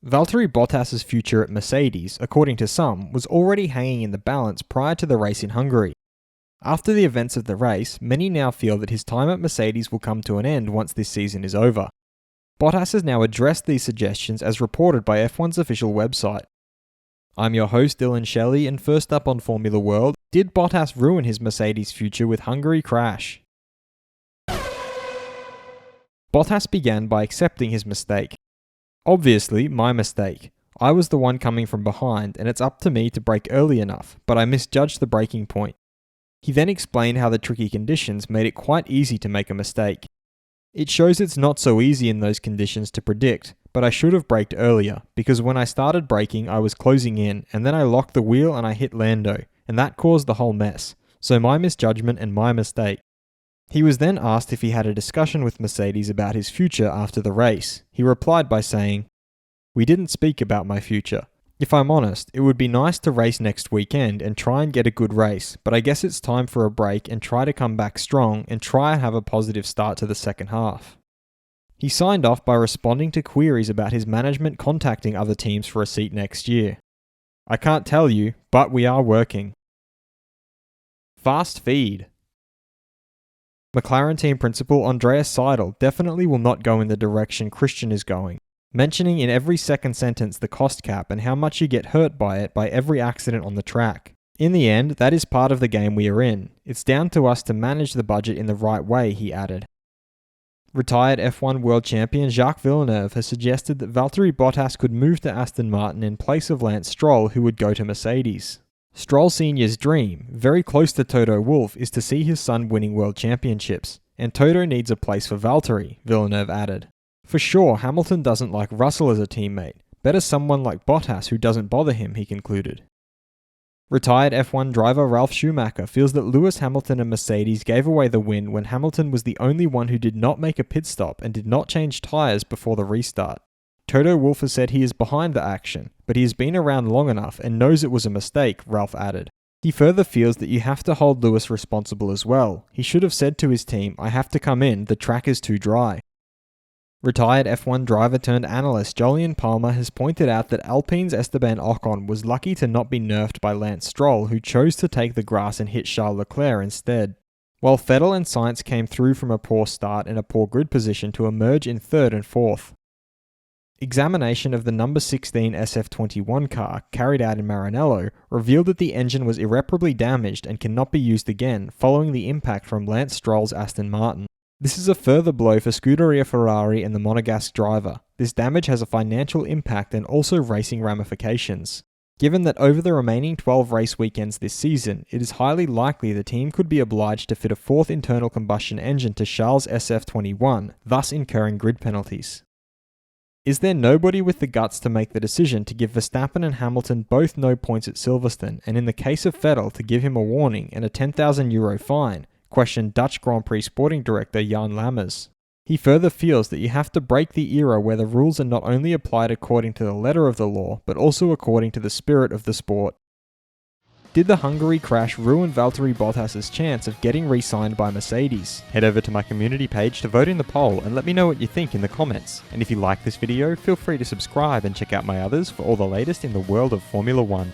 Valtteri Bottas' future at Mercedes, according to some, was already hanging in the balance prior to the race in Hungary. After the events of the race, many now feel that his time at Mercedes will come to an end once this season is over. Bottas has now addressed these suggestions as reported by F1's official website. I'm your host Dillon Shelley, and first up on Formula World, did Bottas ruin his Mercedes future with Hungary crash? Bottas began by accepting his mistake. Obviously, my mistake. I was the one coming from behind, and it's up to me to brake early enough, but I misjudged the braking point. He then explained how the tricky conditions made it quite easy to make a mistake. It shows it's not so easy in those conditions to predict, but I should have braked earlier, because when I started braking I was closing in, and then I locked the wheel and I hit Lando, and that caused the whole mess. So my misjudgment and my mistake. He was then asked if he had a discussion with Mercedes about his future after the race. He replied by saying, "We didn't speak about my future. If I'm honest, it would be nice to race next weekend and try and get a good race, but I guess it's time for a break and try to come back strong and try and have a positive start to the second half." He signed off by responding to queries about his management contacting other teams for a seat next year. "I can't tell you, but we are working." Fast feed. McLaren team principal Andreas Seidel definitely will not go in the direction Christian is going, mentioning in every second sentence the cost cap and how much you get hurt by it by every accident on the track. In the end, that is part of the game we are in. It's down to us to manage the budget in the right way, he added. Retired F1 world champion Jacques Villeneuve has suggested that Valtteri Bottas could move to Aston Martin in place of Lance Stroll, who would go to Mercedes. Stroll Sr.'s dream, very close to Toto Wolff, is to see his son winning world championships, and Toto needs a place for Valtteri, Villeneuve added. For sure, Hamilton doesn't like Russell as a teammate. Better someone like Bottas who doesn't bother him, he concluded. Retired F1 driver Ralf Schumacher feels that Lewis Hamilton and Mercedes gave away the win when Hamilton was the only one who did not make a pit stop and did not change tyres before the restart. Toto Wolff has said he is behind the action, but he has been around long enough and knows it was a mistake, Ralf added. He further feels that you have to hold Lewis responsible as well. He should have said to his team, "I have to come in, the track is too dry." Retired F1 driver turned analyst Jolyon Palmer has pointed out that Alpine's Esteban Ocon was lucky to not be nerfed by Lance Stroll, who chose to take the grass and hit Charles Leclerc instead. While Vettel and Sainz came through from a poor start and a poor grid position to emerge in third and fourth. Examination of the number 16 SF21 car, carried out in Maranello, revealed that the engine was irreparably damaged and cannot be used again following the impact from Lance Stroll's Aston Martin. This is a further blow for Scuderia Ferrari and the Monegasque driver. This damage has a financial impact and also racing ramifications. Given that over the remaining 12 race weekends this season, it is highly likely the team could be obliged to fit a fourth internal combustion engine to Charles' SF21, thus incurring grid penalties. Is there nobody with the guts to make the decision to give Verstappen and Hamilton both no points at Silverstone, and in the case of Vettel to give him a warning and a €10,000 fine? Questioned Dutch Grand Prix sporting director Jan Lammers. He further feels that you have to break the era where the rules are not only applied according to the letter of the law, but also according to the spirit of the sport. Did the Hungary crash ruin Valtteri Bottas' chance of getting re-signed by Mercedes? Head over to my community page to vote in the poll and let me know what you think in the comments. And if you like this video, feel free to subscribe and check out my others for all the latest in the world of Formula 1.